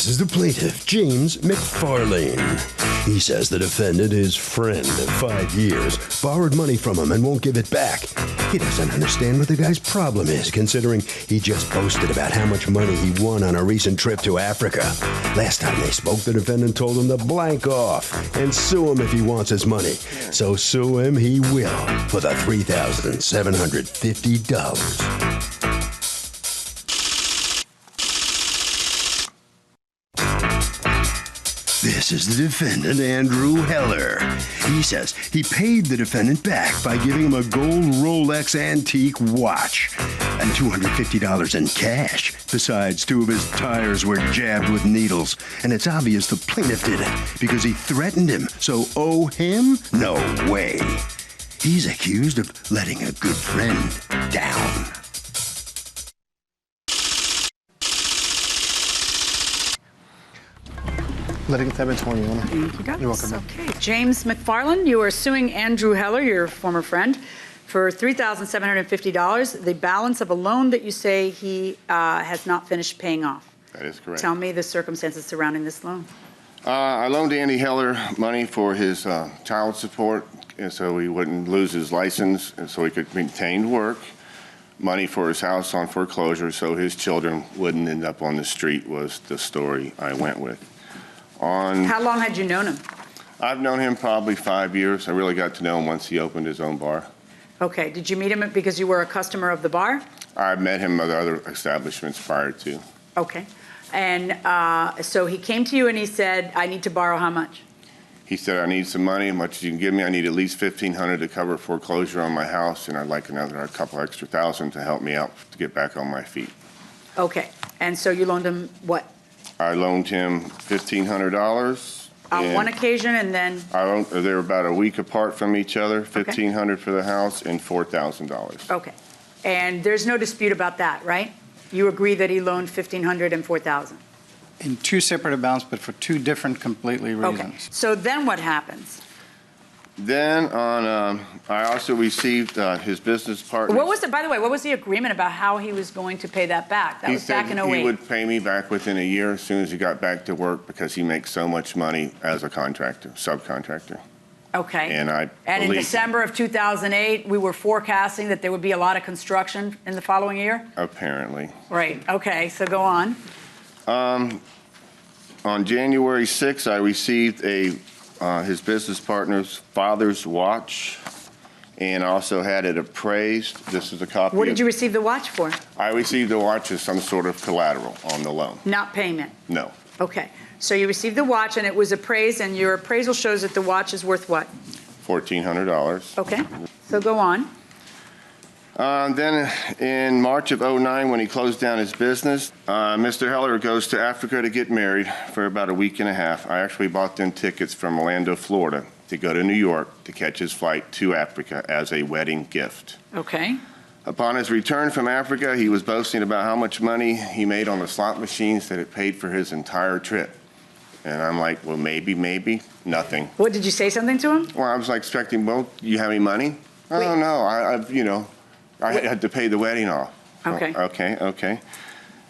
This is the plaintiff, James McFarlane. He says the defendant, his friend of 5 years, borrowed money from him and won't give it back. He doesn't understand what the guy's problem is, considering he just boasted about how much money he won on a recent trip to Africa. Last time they spoke, the defendant told him to blank off and sue him if he wants his money. So sue him he will for the $3,750. This is the defendant, Andrew Heller. He says he paid the defendant back by giving him a gold Rolex antique watch and $250 in cash. Besides, 2 of his tires were jabbed with needles. And it's obvious the plaintiff did it because he threatened him. So owe him? No way. He's accused of letting a good friend down. Letting tab at 20, Your Honor. Thank you, guys. You're welcome. Okay. James McFarlane, you are suing Andrew Heller, your former friend, for $3,750, the balance of a loan that you say he has not finished paying off. That is correct. Tell me the circumstances surrounding this loan. I loaned Andy Heller money for his child support, and so he wouldn't lose his license, and so he could maintain work. Money for his house on foreclosure, so his children wouldn't end up on the street was the story I went with. How long had you known him? I've known him probably 5 years. I really got to know him once he opened his own bar. Okay. Did you meet him because you were a customer of the bar? I met him at other establishments prior to. Okay. And so he came to you and he said, I need to borrow how much? He said, I need some money, as much as you can give me. I need at least $1,500 to cover foreclosure on my house, and I'd like a couple extra thousand to help me out to get back on my feet. Okay. And so you loaned him what? I loaned him $1,500. On one occasion, and then? They were about a week apart from each other, $1,500 for the house and $4,000. Okay. And there's no dispute about that, right? You agree that he loaned $1,500 and $4,000? In 2 separate amounts, but for 2 different completely reasons. Okay. So then what happens? Then I also received his business partner. By the way, what was the agreement about how he was going to pay that back? That was back in 08. He said he would pay me back within a year as soon as he got back to work because he makes so much money as a subcontractor. Okay. And in December of 2008, we were forecasting that there would be a lot of construction in the following year? Apparently. Right. Okay. So go on. On January 6th, I received his business partner's father's watch, and also had it appraised. This is a copy. What did you receive the watch for? I received the watch as some sort of collateral on the loan. Not payment? No. Okay. So you received the watch, and it was appraised, and your appraisal shows that the watch is worth what? $1,400. Okay. So go on. Then in March of 09, when he closed down his business, Mr. Heller goes to Africa to get married for about a week and a half. I actually bought them tickets from Orlando, Florida, to go to New York to catch his flight to Africa as a wedding gift. Okay. Upon his return from Africa, he was boasting about how much money he made on the slot machines that had paid for his entire trip. And I'm like, well, maybe, nothing. What, did you say something to him? Well, I was like expecting, well, you have any money? Oh, no, I had to pay the wedding off. Okay. Oh, okay.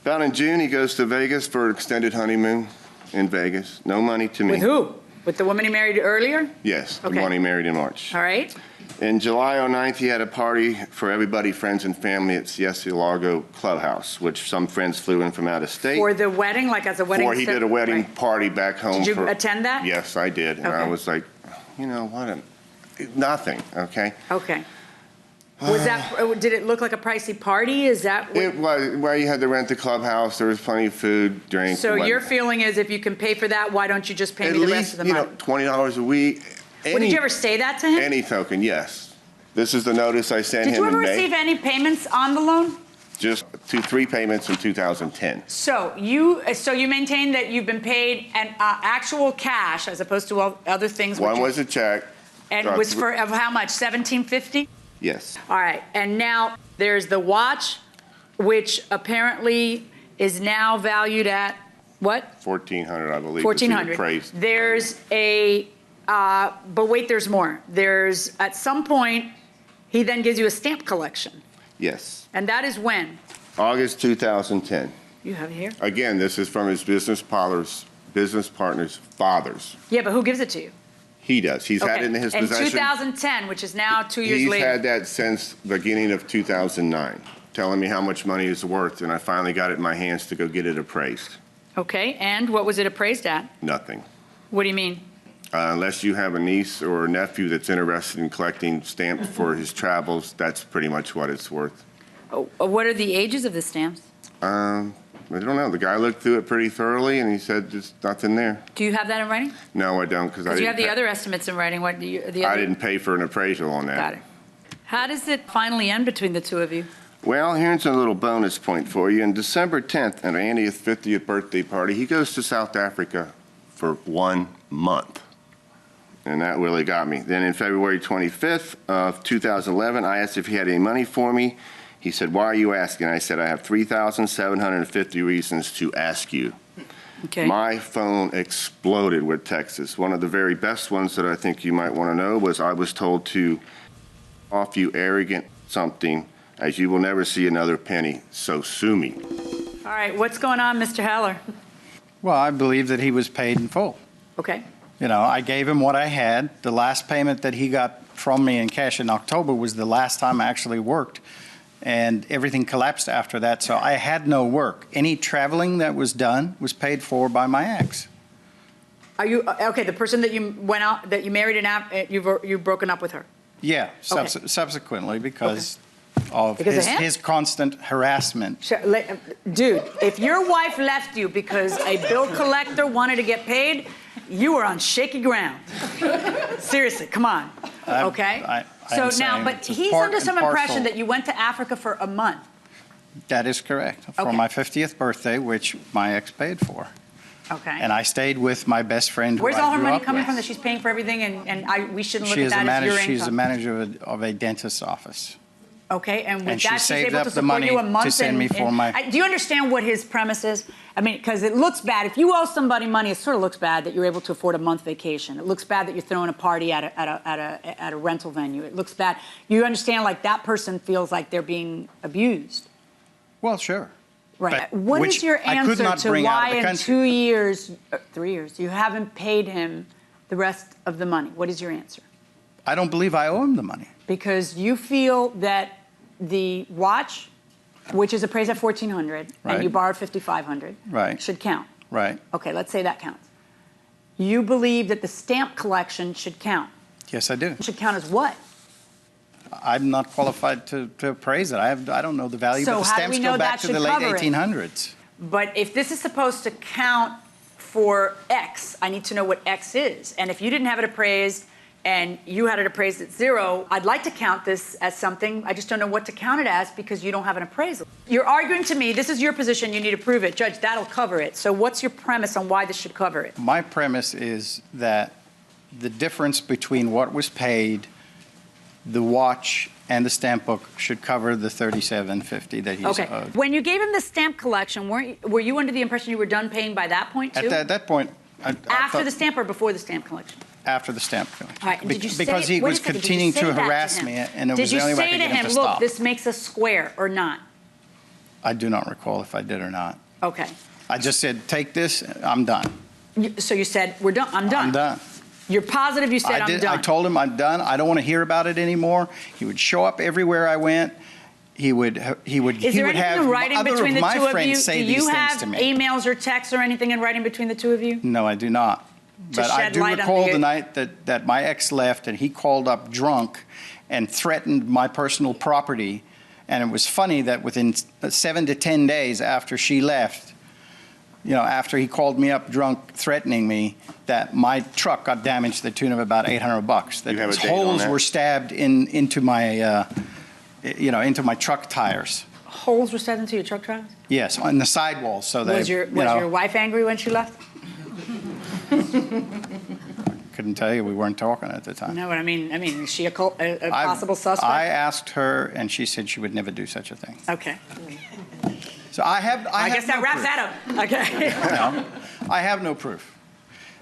About in June, he goes to Vegas for an extended honeymoon in Vegas. No money to me. With who? With the woman he married earlier? Yes, okay. The one he married in March. All right. In July 09th, he had a party for everybody, friends and family at Siesta Largo Clubhouse, which some friends flew in from out of state. For the wedding, like as a wedding? He did a wedding party back home. Did you attend that? Yes, I did. And I was like, you know what? Nothing, okay? Okay. Was that, did it look like a pricey party? Is that what? It was. Well, you had to rent the clubhouse. There was plenty of food, drink. So your feeling is if you can pay for that, why don't you just pay me the rest of the money? At least, $20 a week. Well, did you ever say that to him? Any token, yes. This is the notice I sent him in May. Did you ever receive any payments on the loan? Just 3 payments in 2010. So you maintain that you've been paid an actual cash as opposed to other things. One was a check. And it was for of how much? $1,750? Yes. All right. And now there's the watch, which apparently is now valued at what? $1,400, I believe. $1,400. There's a, but wait, there's more. There's, at some point, he then gives you a stamp collection. Yes. And that is when? August 2010. You have it here? Again, this is from his business partner's fathers. Yeah, but who gives it to you? He does. He's had it in his possession. In 2010, which is now 2 years He's later. had that since the beginning of 2009, telling me how much money it's worth, and I finally got it in my hands to go get it appraised. Okay, and what was it appraised at? Nothing. What do you mean? Unless you have a niece or a nephew that's interested in collecting stamps for his travels, that's pretty much what it's worth. Oh, what are the ages of the stamps? I don't know. The guy looked through it pretty thoroughly, and he said there's nothing there. Do you have that in writing? No, I don't, because Because you have the other estimates in writing. What do you? I didn't pay for an appraisal on that. Got it. How does it finally end between the two of you? Well, here's a little bonus point for you. On December 10th, at Andy's 50th birthday party, he goes to South Africa for 1 month. And that really got me. Then in February 25th of 2011, I asked if he had any money for me. He said, "Why are you asking?" I said, "I have 3,750 reasons to ask you." Okay. My phone exploded with texts. One of the very best ones that I think you might want to know was, "I was told to off you arrogant something, as you will never see another penny, so sue me." All right, what's going on, Mr. Heller? Well, I believe that he was paid in full. Okay. You know, I gave him what I had. The last payment that he got from me in cash in October was the last time I actually worked, and everything collapsed after that, so I had no work. Any traveling that was done was paid for by my ex. Are you okay? The person that you went out, that you married, and you've broken up with her. Yeah, Okay. subsequently because of Because of him? his constant harassment. Sure, dude, if your wife left you because a bill collector wanted to get paid, you were on shaky ground. Seriously, come on. Okay? I'm So now, saying but it's a he's part under and some parcel. impression that you went to Africa for a month. That is correct. For Okay. my 50th birthday, which my ex paid for. Okay. And I stayed with my best friend who Where's I all her grew money up coming with. from that she's paying for everything, and we shouldn't look She at is a that as manager. your She's a income? manager of a dentist's office. Okay, and with And she that, she's saved able up to the support money you a to month. send me for my- Do you understand what his premise is? I mean, because it looks bad. If you owe somebody money, it sort of looks bad that you're able to afford a month vacation. It looks bad that you're throwing a party at a rental venue. It looks bad. You understand, like, that person feels like they're being abused. Well, sure. Right. But What which is your I could answer not to bring out of why the in country. 2 years, 3 years, you haven't paid him the rest of the money? What is your answer? I don't believe I owe him the money. Because you feel that the watch, which is appraised at $1,400, and you Right. borrowed $5,500, Right. should count. Right. Okay, let's say that counts. You believe that the stamp collection should count. Yes, I do. It should count as what? I'm not qualified to appraise it. I don't know the value, So but the how do stamps we know go back that to the should late cover it? 1800s. But if this is supposed to count for X, I need to know what X is. And if you didn't have it appraised and you had it appraised at 0, I'd like to count this as something. I just don't know what to count it as because you don't have an appraisal. You're arguing to me, this is your position, you need to prove it. Judge, that'll cover it. So what's your premise on why this should cover it? My premise is that the difference between what was paid, the watch, and the stamp book should cover the $37.50 that he's Okay. owed. When you gave him the stamp collection, were you under the impression you were done paying by that point, too? At that point, I After thought- the stamp or before the stamp collection? after the stamp collection. All right, and did you say, Because he wait a was second, did you continuing say to that harass him? me, and it was the only way I could get him to Did you say to him, stop. look, this makes us square, or not? I do not recall if I did or not. Okay. I just said, take this, I'm done. So you said, we're done, I'm done. I'm done. You're positive you said, I'm done? I told him I'm done. I don't want to hear about it anymore. He would show up everywhere I went. He would Is have there anything in writing other between of the my two of you? friends say Do these you things have to me. emails or texts or anything in writing between the two of you? No, I do not. To But I shed do light on recall the- the night that my ex left and he called up drunk and threatened my personal property. And it was funny that within 7 to 10 days after she left, after he called me up drunk threatening me, that my truck got damaged to the tune of about $800. That You have a date on holes that? were stabbed into my truck tires. Holes were set into your truck tires? Yes, on the sidewalls. So that Was your wife angry when she left? couldn't tell you. We weren't talking at the time. No, but I mean, is she a possible suspect? I asked her, and she said she would never do such a thing. Okay. So I I guess that no wraps proof. that up. Okay. No, I have no proof.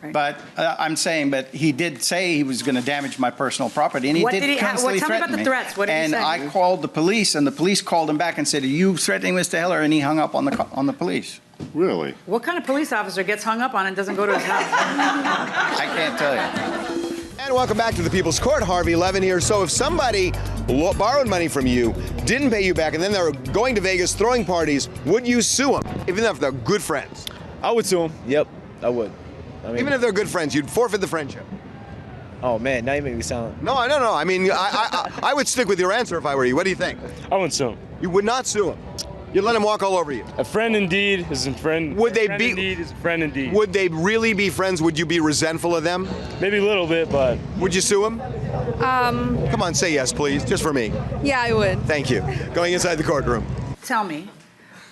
Right. But I'm saying, but he did say he was going to damage my personal property, and he What did did he- constantly tell me about threaten the threats. What did he and say? I called the police, and the police called him back and said, "Are you threatening Mr. Heller?" And he hung up on the police. Really? What kind of police officer gets hung up on and doesn't go to his house? I can't tell you. And welcome back to the People's Court. Harvey Levin here. So if somebody borrowed money from you, didn't pay you back, and then they're going to Vegas throwing parties, would you sue them, even if they're good friends? I would sue him. Yep, I would. I mean, Even if they're good friends, you'd forfeit the friendship. oh man, now you make me sound. No. I mean, I would stick with your answer if I were you. What do you think? I wouldn't sue him. You would not sue him. You'd let him walk all over you. A friend indeed is a friend. Would they friend be- Indeed is a friend indeed. Would they really be friends? Would you be resentful of them? Maybe a little bit, but Would you sue him? Come on, say yes, please, just for me. Yeah, I would. Thank you. Going inside the courtroom. Tell me,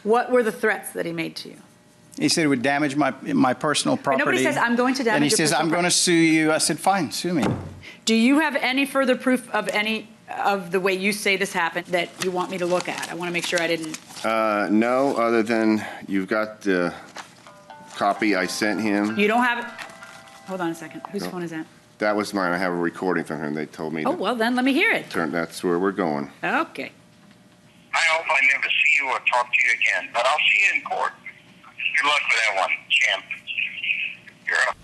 what were the threats that he made to you? He said it would damage my personal property. nobody says, "I'm going to damage And he your says, personal "I'm going to sue you." I said, "Fine, sue me." Do you have any further proof of any of the way you say this happened that you want me to look at? I want to make sure I didn't. No, other than you've got the copy I sent him. You don't have it? Hold on a second. Whose phone is that? That was mine. I have a recording from him. They told me Oh, to well, then let me hear it. turn. That's where we're going. Okay. I hope I never see you or talk to you again, but I'll see you in court. Good luck with that one, champ. You're up.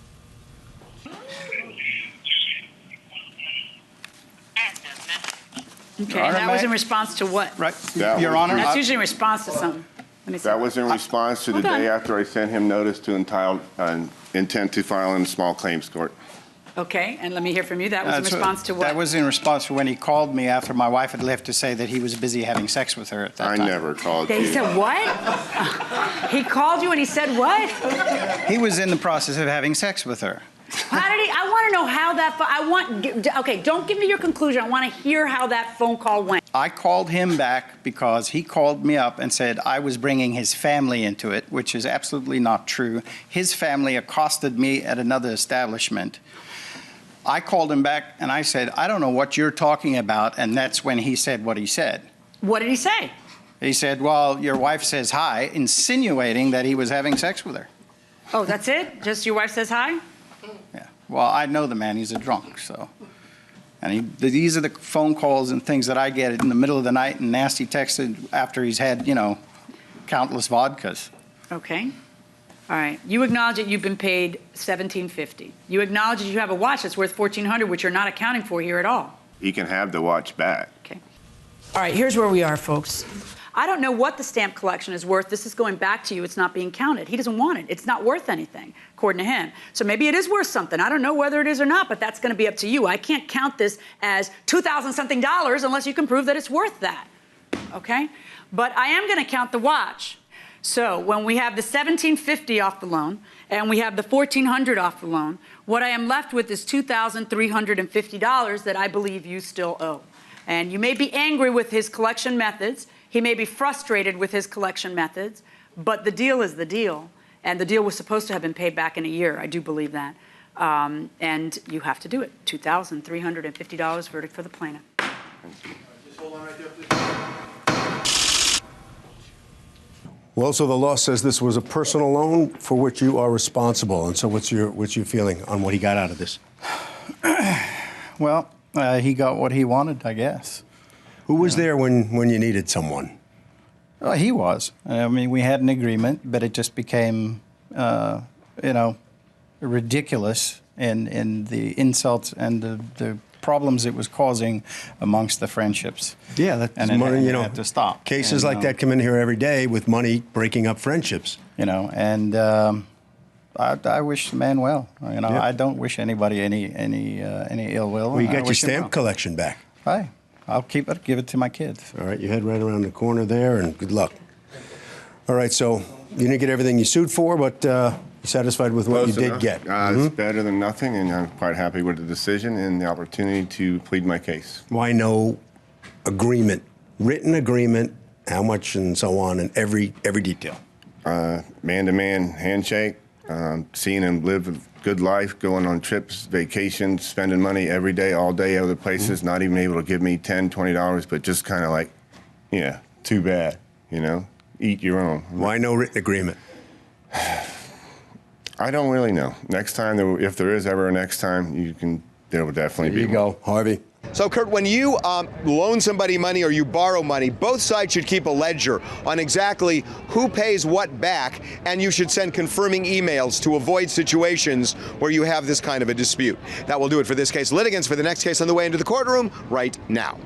Okay, All and right, that was in mate. response to what? Right, That Your was- Honor. That's usually in response to something. Let me see. That was in response to the Hold on. day after I sent him notice to entitle intent to file in the small claims court. Okay, and let me hear from you. That was in That's response to what? That was in response to when he called me after my wife had left to say that he was busy having sex with her at that I time. never called They you. said what? He called you and he said what? He was in the process of having sex with her. How did he? I want to know how that. Okay, don't give me your conclusion. I want to hear how that phone call went. I called him back because he called me up and said I was bringing his family into it, which is absolutely not true. His family accosted me at another establishment. I called him back and I said, "I don't know what you're talking about," and that's when he said what he said. What did he say? He said, "Well, your wife says hi," insinuating that he was having sex with her. Oh, that's it? Just your wife says hi? Yeah. Well, I know the man. He's a drunk, so. And these are the phone calls and things that I get in the middle of the night and nasty texts after he's had, countless vodkas. Okay. All right. You acknowledge that you've been paid $1,750. You acknowledge that you have a watch that's worth $1,400, which you're not accounting for here at all. He can have the watch back. Okay. All right, here's where we are, folks. I don't know what the stamp collection is worth. This is going back to you. It's not being counted. He doesn't want it. It's not worth anything, according to him. So maybe it is worth something. I don't know whether it is or not, but that's going to be up to you. I can't count this as $2,000-something unless you can prove that it's worth that. Okay? But I am going to count the watch. So when we have the $1,750 off the loan and we have the $1,400 off the loan, what I am left with is $2,350 that I believe you still owe. And you may be angry with his collection methods. He may be frustrated with his collection methods, but the deal is the deal. And the deal was supposed to have been paid back in a year. I do believe that. And you have to do it. $2,350 verdict for the plaintiff. Just hold on right there, please. Well, so the law says this was a personal loan for which you are responsible. And so what's your feeling on what he got out of this? Well, he got what he wanted, I guess. Who was there when you needed someone? Well, he was. I mean, we had an agreement, but it just became, ridiculous in the insults and the problems it was causing amongst the friendships. Yeah, that's and it money, had to stop. Cases like that come in here every day with money breaking up friendships. I wish the man well. Yeah. I don't wish anybody any ill will. Well, you I got your wish him stamp well. collection back. Hey, I'll keep it, give it to my kids. All right, you head right around the corner there, and good luck. All right, so you didn't get everything you sued for, but you're satisfied with what Close you enough. did get. It's better than nothing, and I'm quite happy with the decision and the opportunity to plead my case. Why no agreement, written agreement, how much and so on, and every detail? Man-to-man handshake, seeing him live a good life, going on trips, vacations, spending money every day, all day, other places, not even able to give me $10, $20, but just kind of like, yeah, too bad, eat your own. Why no written agreement? I don't really know. Next time, if there is ever a next time, there will definitely be. There you go, Harvey. So, Kurt, when you loan somebody money or you borrow money, both sides should keep a ledger on exactly who pays what back, and you should send confirming emails to avoid situations where you have this kind of a dispute. That will do it for this case. Litigants for the next case on the way into the courtroom right now.